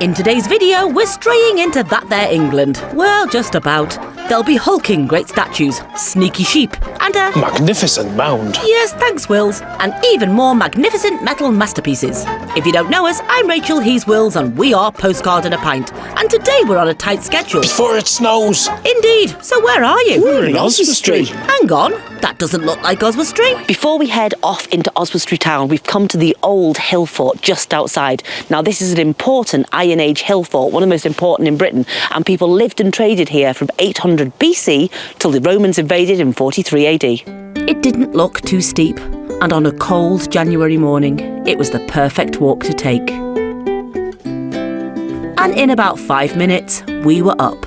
In today's video, we're straying into that there England. Well, just about. There'll be hulking great statues, sneaky sheep, and a magnificent mound. Yes, thanks, Wills. And even more magnificent metal masterpieces. If you don't know us, I'm Rachel, he's Wills, and we are Postcard and a Pint. And today we're on a tight schedule. Before it snows. Indeed. So where are you? We're in Oswestry. Hang on. That doesn't look like Oswestry. Before we head off into Oswestry town, we've come to the Old Hillfort just outside. Now, this is an important Iron Age hill fort, one of the most important in Britain, and people lived and traded here from 800 BC till the Romans invaded in 43 AD. It didn't look too steep, and on a cold January morning, it was the perfect walk to take. And in about 5 minutes, we were up.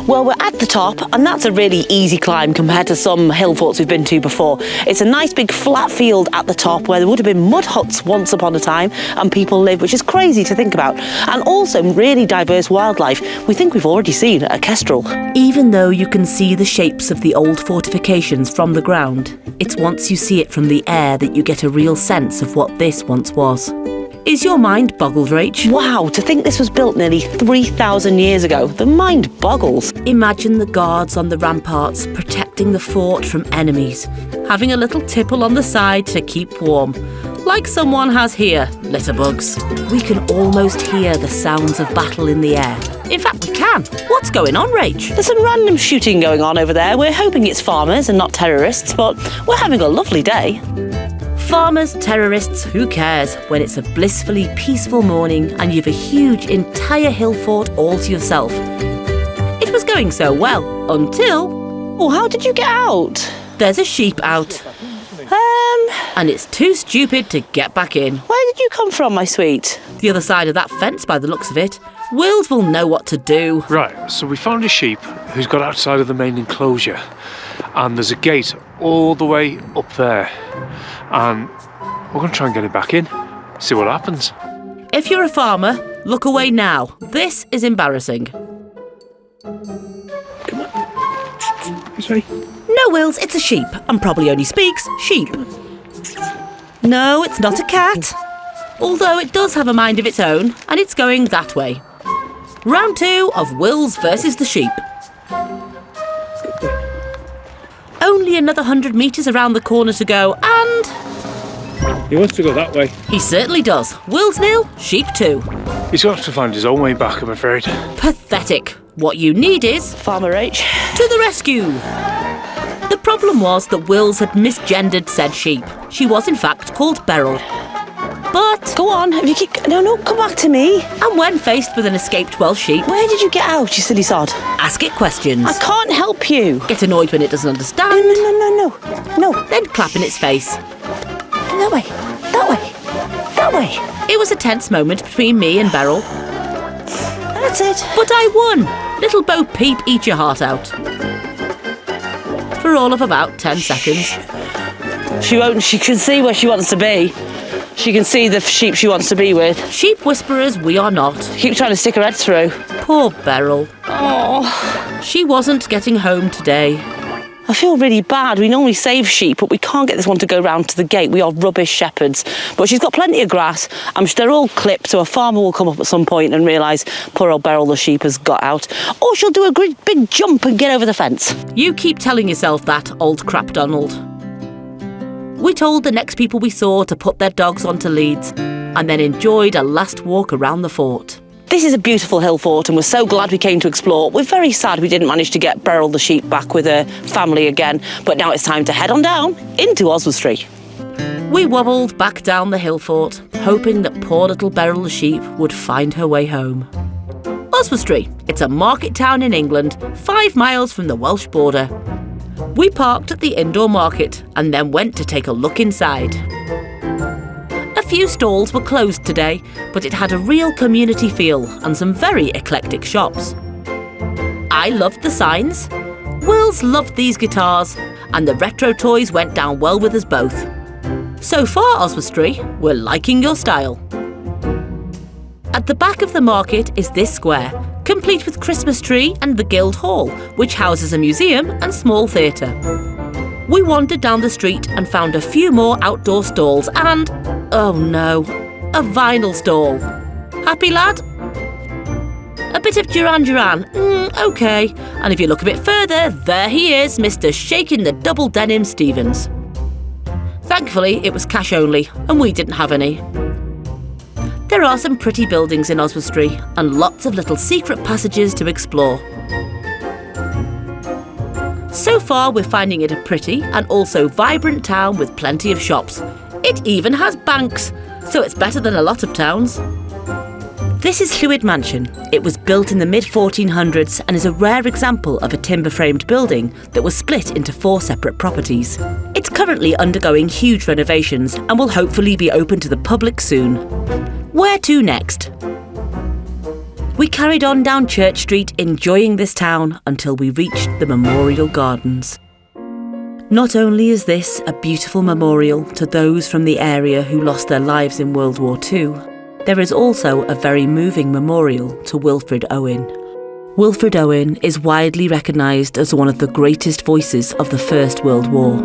Well, we're at the top, and that's a really easy climb compared to some hill forts we've been to before. It's a nice big flat field at the top where there would have been mud huts once upon a time and people live, which is crazy to think about. And also really diverse wildlife. We think we've already seen a kestrel. Even though you can see the shapes of the old fortifications from the ground, it's once you see it from the air that you get a real sense of what this once was. Is your mind boggled, Rach? Wow, to think this was built nearly 3,000 years ago. The mind boggles. Imagine the guards on the ramparts protecting the fort from enemies, having a little tipple on the side to keep warm, like someone has here, litterbugs. We can almost hear the sounds of battle in the air. In fact, we can. What's going on, Rach? There's some random shooting going on over there. We're hoping it's farmers and not terrorists, but we're having a lovely day. Farmers, terrorists, who cares when it's a blissfully peaceful morning and you've a huge entire hill fort all to yourself. It was going so well until... Oh, how did you get out? There's a sheep out. And it's too stupid to get back in. Where did you come from, my sweet? The other side of that fence by the looks of it. Wills will know what to do. Right, so we found a sheep who's got outside of the main enclosure, and there's a gate all the way up there, and we're going to try and get it back in, see what happens. If you're a farmer, look away now. This is embarrassing. Come on. This way. No, Wills, it's a sheep, and probably only speaks sheep. No, it's not a cat. Although it does have a mind of its own, and it's going that way. Round 2 of Wills versus the sheep. Only another 100 metres around the corner to go, and... He wants to go that way. He certainly does. Wills nil, sheep 2. He's got to find his own way back, I'm afraid. Pathetic. What you need is... Farmer H. To the rescue! The problem was that Wills had misgendered said sheep. She was in fact called Beryl. But... Go on, if you keep... No, come back to me. And when faced with an escaped Welsh sheep... Where did you get out, you silly sod? Ask it questions. I can't help you. Get annoyed when it doesn't understand. No. Then clap in its face. That way. It was a tense moment between me and Beryl. That's it. But I won. Little Bo Peep, eat your heart out. For all of about 10 seconds. She can see where she wants to be. She can see the sheep she wants to be with. Sheep whisperers we are not. Keep trying to stick her head through. Poor Beryl. Oh. She wasn't getting home today. I feel really bad. We normally save sheep, but we can't get this one to go round to the gate. We are rubbish shepherds. But she's got plenty of grass. They're all clipped, so a farmer will come up at some point and realise poor old Beryl the sheep has got out. Or she'll do a great big jump and get over the fence. You keep telling yourself that, old crap Donald. We told the next people we saw to put their dogs onto leads and then enjoyed a last walk around the fort. This is a beautiful hill fort and we're so glad we came to explore. We're very sad we didn't manage to get Beryl the sheep back with her family again, but now it's time to head on down into Oswestry. We wobbled back down the hill fort, hoping that poor little Beryl the sheep would find her way home. Oswestry, it's a market town in England, 5 miles from the Welsh border. We parked at the Indoor Market and then went to take a look inside. A few stalls were closed today, but it had a real community feel and some very eclectic shops. I loved the signs, Wills loved these guitars, and the retro toys went down well with us both. So far, Oswestry, we're liking your style. At the back of the market is this square, complete with Christmas tree and the Guild Hall, which houses a museum and small theatre. We wandered down the street and found a few more outdoor stalls and, oh no, a vinyl stall. Happy, lad? bit of Duran Duran, okay. And if you look a bit further, there he is, Mr. Shaking the Double Denim Stevens. Thankfully, it was cash only, and we didn't have any. There are some pretty buildings in Oswestry, and lots of little secret passages to explore. So far, we're finding it a pretty and also vibrant town with plenty of shops. It even has banks, so it's better than a lot of towns. This is Llwyd Mansion. It was built in the mid-1400s and is a rare example of a timber-framed building that was split into 4 separate properties. It's currently undergoing huge renovations and will hopefully be open to the public soon. Where to next? We carried on down Church Street enjoying this town until we reached the Memorial Gardens. Not only is this a beautiful memorial to those from the area who lost their lives in World War II, there is also a very moving memorial to Wilfred Owen. Wilfred Owen is widely recognised as one of the greatest voices of the First World War.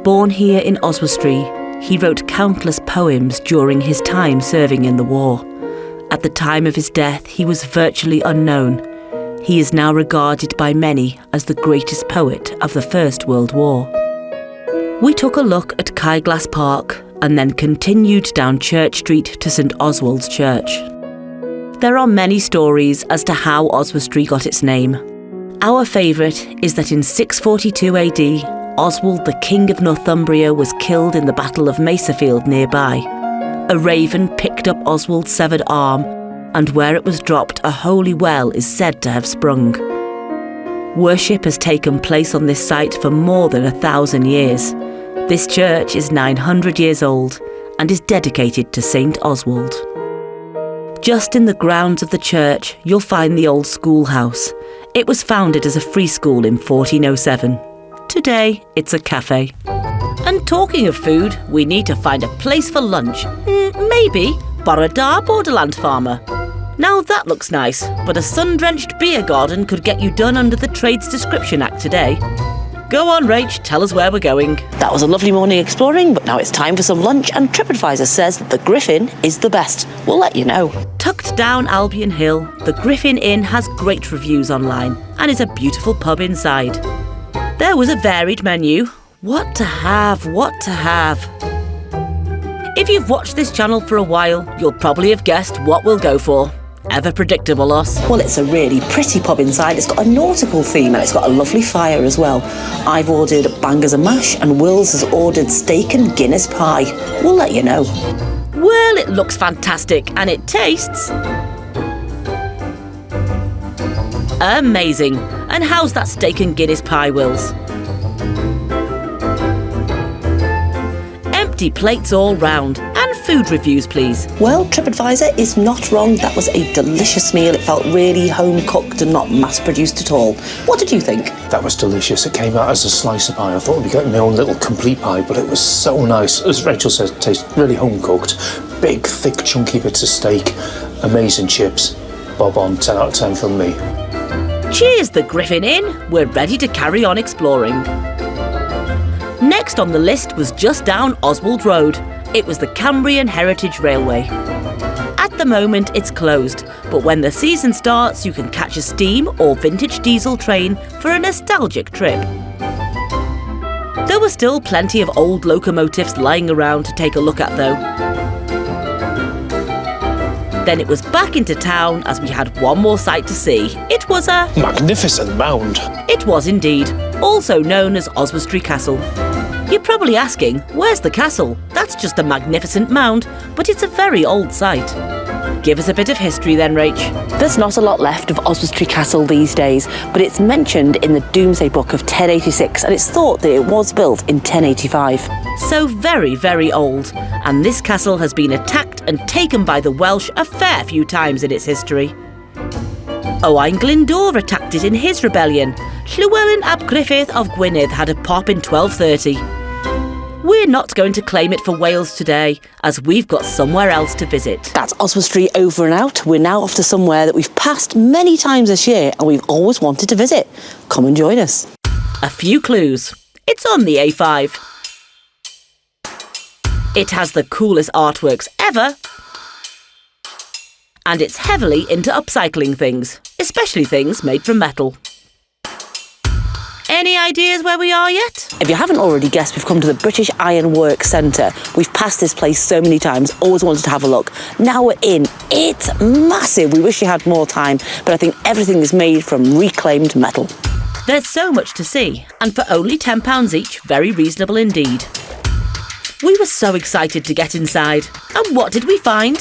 Born here in Oswestry, he wrote countless poems during his time serving in the war. At the time of his death, he was virtually unknown. He is now regarded by many as the greatest poet of the First World War. We took a look at Caiglas Park and then continued down Church Street to St Oswald's Church. There are many stories as to how Oswestry got its name. Our favourite is that in 642 AD, Oswald, the King of Northumbria, was killed in the Battle of Maserfield nearby. A raven picked up Oswald's severed arm, and where it was dropped, a holy well is said to have sprung. Worship has taken place on this site for more than 1,000 years. This church is 900 years old and is dedicated to St Oswald. Just in the grounds of the church, you'll find the old schoolhouse. It was founded as a free school in 1407. Today, it's a cafe. And talking of food, we need to find a place for lunch. Maybe Borodar Borderland Farmer. Now that looks nice, but a sun-drenched beer garden could get you done under the Trades Description Act today. Go on, Rach, tell us where we're going. That was a lovely morning exploring, but now it's time for some lunch, and TripAdvisor says that the Griffin is the best. We'll let you know. Tucked down Albion Hill, the Griffin Inn has great reviews online and is a beautiful pub inside. There was a varied menu. What to have, what to have. If you've watched this channel for a while, you'll probably have guessed what we'll go for. Ever predictable, Os. Well, it's a really pretty pub inside. It's got a nautical theme and it's got a lovely fire as well. I've ordered bangers and mash and Wills has ordered steak and Guinness pie. We'll let you know. Well, it looks fantastic and it tastes amazing. And how's that steak and Guinness pie, Wills? Empty plates all round. And food reviews, please. Well, TripAdvisor is not wrong. That was a delicious meal. It felt really home-cooked and not mass-produced at all. What did you think? That was delicious. It came out as a slice of pie. I thought I'd be getting my own little complete pie, but it was so nice. As Rachel says, it tastes really home-cooked. Big, thick, chunky bits of steak. Amazing chips. Bob on, 10 out of 10 from me. Cheers, the Griffin Inn. We're ready to carry on exploring. Next on the list was just down Oswald Road. It was the Cambrian Heritage Railway. At the moment, it's closed, but when the season starts, you can catch a steam or vintage diesel train for a nostalgic trip. There were still plenty of old locomotives lying around to take a look at, though. Then it was back into town as we had one more sight to see. It was a magnificent mound. It was indeed, also known as Oswestry Castle. You're probably asking, where's the castle? That's just a magnificent mound, but it's a very old site. Give us a bit of history then, Rach. There's not a lot left of Oswestry Castle these days, but it's mentioned in the Domesday Book of 1086 and it's thought that it was built in 1085. So very, very old, and this castle has been attacked and taken by the Welsh a fair few times in its history. Owain Glyndwr attacked it in his rebellion. Llywelyn ap Griffith of Gwynedd had a pop in 1230. We're not going to claim it for Wales today, as we've got somewhere else to visit. That's Oswestry over and out. We're now off to somewhere that we've passed many times this year and we've always wanted to visit. Come and join us. A few clues. It's on the A5. It has the coolest artworks ever. And it's heavily into upcycling things, especially things made from metal. Any ideas where we are yet? If you haven't already guessed, we've come to the British Ironwork Centre. We've passed this place so many times, always wanted to have a look. Now we're in. It's massive. We wish you had more time, but I think everything is made from reclaimed metal. There's so much to see, and for only £10 each, very reasonable indeed. We were so excited to get inside. And what did we find?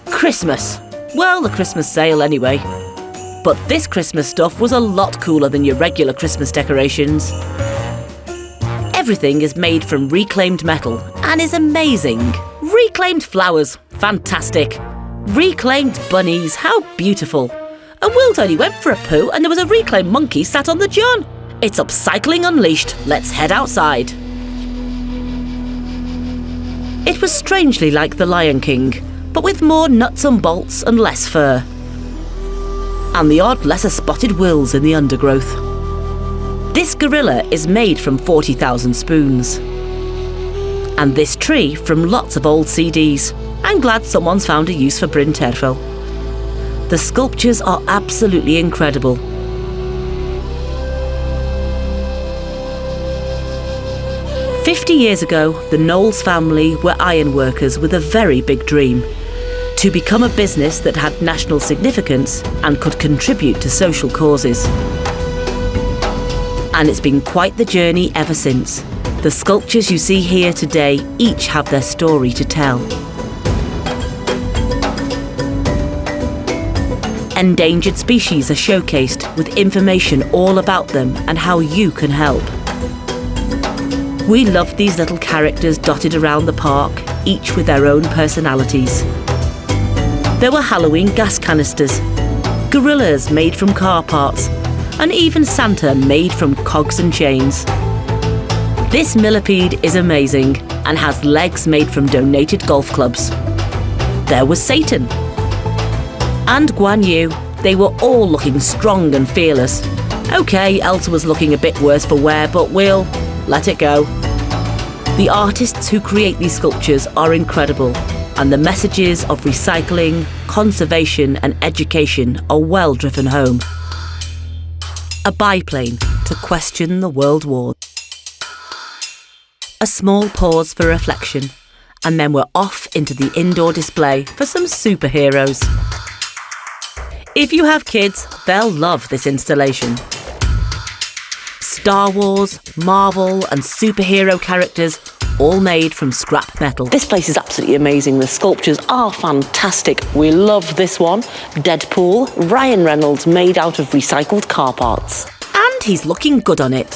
Christmas. Well, the Christmas sale anyway. But this Christmas stuff was a lot cooler than your regular Christmas decorations. Everything is made from reclaimed metal and is amazing. Reclaimed flowers, fantastic. Reclaimed bunnies, how beautiful. And Will's only went for a poo and there was a reclaimed monkey sat on the john. It's upcycling unleashed. Let's head outside. It was strangely like the Lion King, but with more nuts and bolts and less fur. And the odd lesser spotted wills in the undergrowth. This gorilla is made from 40,000 spoons. And this tree from lots of old CDs. I'm glad someone's found a use for Bryn Terfel. The sculptures are absolutely incredible. "50 years ago, the Knowles family were ironworkers with a very big dream. To become a business that had national significance and could contribute to social causes. And it's been quite the journey ever since. The sculptures you see here today each have their story to tell. Endangered species are showcased with information all about them and how you can help. We loved these little characters dotted around the park, each with their own personalities. There were Halloween gas canisters, gorillas made from car parts, and even Santa made from cogs and chains. This millipede is amazing and has legs made from donated golf clubs. There was Satan. And Guan Yu. They were all looking strong and fearless. OK, Elsa was looking a bit worse for wear, but we'll let it go. The artists who create these sculptures are incredible, and the messages of recycling, conservation and education are well driven home. A biplane to question the world war. A small pause for reflection, and then we're off into the indoor display for some superheroes. If you have kids, they'll love this installation. Star Wars, Marvel and superhero characters, all made from scrap metal. This place is absolutely amazing. The sculptures are fantastic. We love this one. Deadpool, Ryan Reynolds, made out of recycled car parts. And he's looking good on it.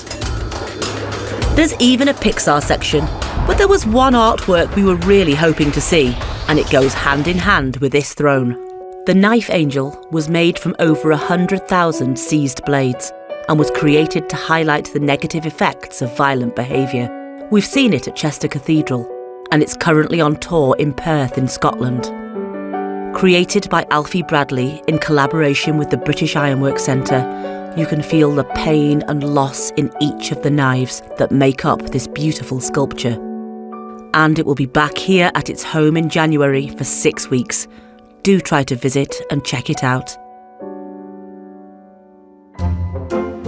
There's even a Pixar section, but there was one artwork we were really hoping to see, and it goes hand in hand with this throne. The Knife Angel was made from over 100,000 seized blades and was created to highlight the negative effects of violent behaviour. We've seen it at Chester Cathedral, and it's currently on tour in Perth in Scotland. Created by Alfie Bradley in collaboration with the British Ironwork Centre, you can feel the pain and loss in each of the knives that make up this beautiful sculpture. And it will be back here at its home in January for 6 weeks. Do try to visit and check it out.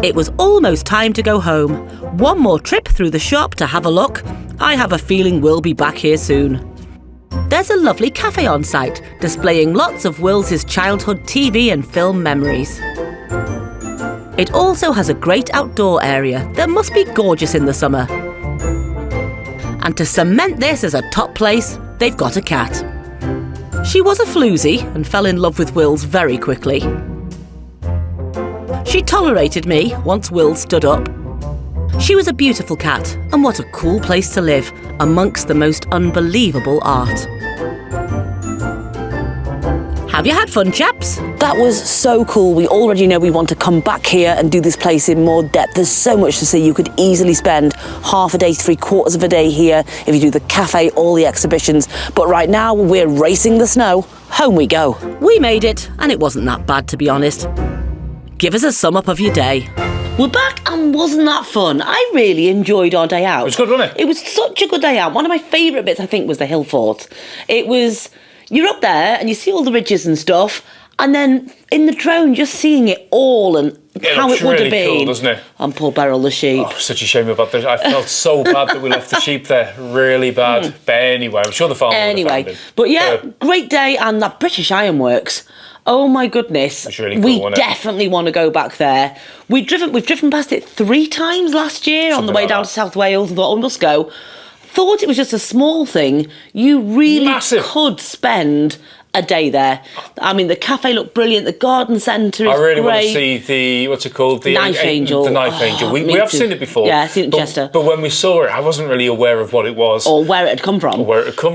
It was almost time to go home. One more trip through the shop to have a look. I have a feeling we'll be back here soon. There's a lovely cafe on site, displaying lots of Will's childhood TV and film memories. It also has a great outdoor area that must be gorgeous in the summer. And to cement this as a top place, they've got a cat. She was a floozy and fell in love with Will's very quickly. She tolerated me once Will stood up. She was a beautiful cat, and what a cool place to live amongst the most unbelievable art. Have you had fun, chaps? That was so cool. We already know we want to come back here and do this place in more depth. There's so much to see. You could easily spend half a day, 3/4 of a day here if you do the cafe, all the exhibitions. But right now, we're racing the snow. Home we go. We made it, and it wasn't that bad, to be honest. Give us a sum up of your day. We're back, and wasn't that fun? I really enjoyed our day out. It was good, wasn't it? It was such a good day out. One of my favourite bits, I think, was the Hillfort. It was... you're up there and you see all the ridges and stuff, and then in the drone, just seeing it all and how it would have been. Cool, doesn't it? And poor Beryl the sheep. Oh, such a shame about this. I felt so bad that we left the sheep there. Really bad. But anyway, I'm sure the farmer would have found him. But yeah, great day, and that British Ironworks. Oh my goodness. It's really cool, we wasn't it? definitely want to go back there. We've driven past it 3 times last year on the way down to South Wales and thought, oh, we must go. Thought it was just a small thing. You really could spend a day there. I mean, the cafe looked brilliant. The garden centre is great. I really want to see the, what's it called? The Knife Angel. The Knife Angel. We have seen it before. Yeah, I've seen it in Chester. But when we saw it, I wasn't really aware of what it was. Or where it had come from.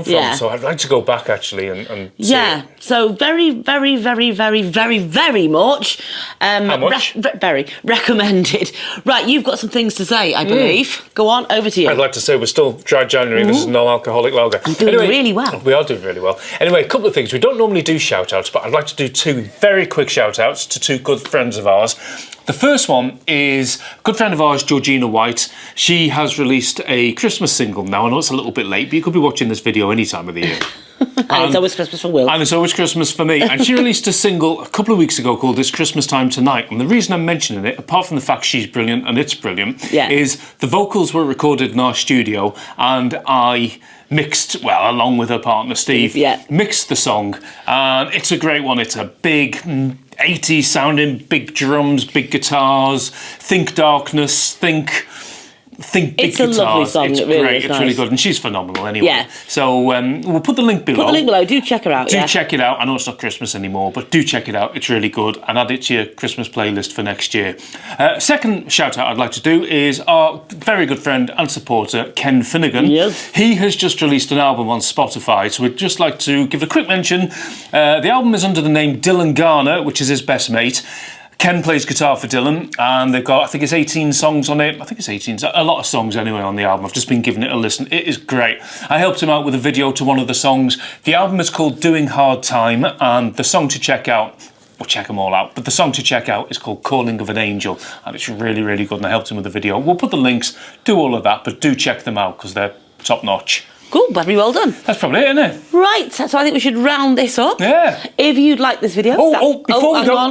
Yeah. So I'd like to go back, actually, and see it. So very, very, very, very, very, very much. How much? Very recommended. Right, you've got some things to say, I believe. Go on, over to you. I'd like to say we're still dry January. This is a non-alcoholic lager. I'm doing really well. We are doing really well. Anyway, a couple of things. We don't normally do shout-outs, but I'd like to do 2 very quick shout-outs to 2 good friends of ours. The first one is a good friend of ours, Georgina White. She has released a Christmas single now. I know it's a little bit late, but you could be watching this video any time of the year. And it's always Christmas for Will. And it's always Christmas for me. And she released a single a couple of weeks ago called It's Christmas Time Tonight. And the reason I'm mentioning it, apart from the fact she's brilliant and it's brilliant, is the vocals were recorded in our studio and I mixed, well, along with her partner Steve, mixed the song. And it's a great one. It's a big 80s sounding, big drums, big guitars, think darkness, think big it's guitars. A lovely song. It's really great. It's nice. really good, and she's phenomenal anyway. Yeah. So we'll put the link below. Put the link below. Do check her out. Do check it out. I know it's not Christmas anymore, but do check it out. It's really good, and add it to your Christmas playlist for next year. Second shout out I'd like to do is our very good friend and supporter Ken Finnegan. Yes. He has just released an album on Spotify, so we'd just like to give a quick mention. The album is under the name Dylan Garner, which is his best mate. Ken plays guitar for Dylan, and they've got, I think it's 18 songs on it. I think it's 18, a lot of songs anyway on the album. I've just been giving it a listen. It is great. I helped him out with a video to one of the songs. The album is called Doing Hard Time, and the song to check out, we'll check them all out, but the song to check out is called Calling of an Angel, and it's really, really good, and I helped him with the video. We'll put the links, do all of that, but do check them out, because they're top-notch. Cool, very well done. That's probably it, isn't it? Right, so I think we should round this up. Yeah. If you'd like this video...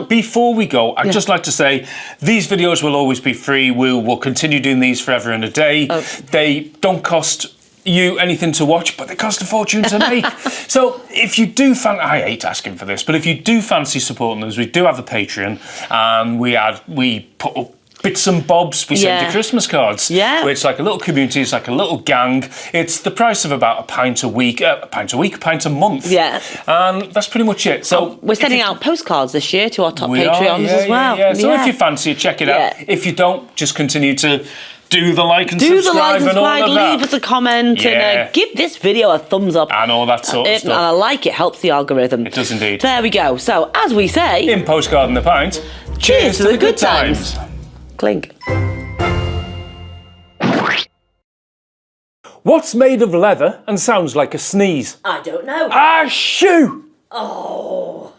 Before we go, I'd just like to say, these videos will always be free. We will continue doing these forever and a day. They don't cost you anything to watch, but they cost a fortune to make. So if you do I hate asking for this, but if you do fancy supporting us, we do have a Patreon, and we put up bits and bobs. We send you Christmas cards. Yeah. Where it's like a little community, it's like a little gang. It's the price of about a pint a month. Yeah. And that's pretty much it. So we're sending out postcards this year to our top Patreons as well. Yeah. So if you fancy it, check it out. If you don't, just continue to do the like and subscribe and all of that. Leave us a comment and give this video a thumbs up. And all that sort of stuff. And I like it, helps the algorithm. It does indeed. There we go. So, as we say... In Postcard and the Pint, cheers to the good times. Clink. What's made of leather and sounds like a sneeze? I don't know. Ah, shoo! Oh.